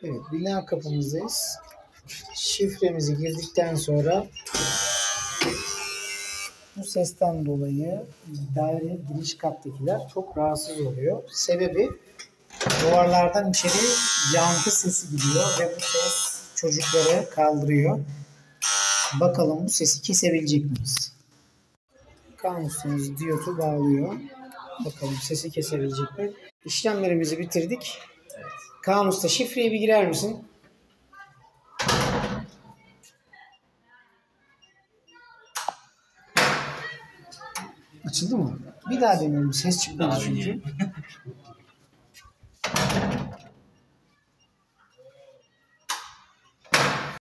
Evet, bina kapımızdayız. Şifremizi girdikten sonra bu sesten dolayı daire giriş kattakiler çok rahatsız oluyor. Sebebi duvarlardan içeri yankı sesi gidiyor ve bu ses çocukları kaldırıyor. Bakalım bu sesi kesebilecek miyiz? Kaan ustamız diyotu bağlıyor. Bakalım sesi kesebilecek mi? İşlemlerimizi bitirdik. Kaan usta şifreye bir girer misin? Açıldı mı? Bir daha deneyelim. Ses çıkmadı çünkü.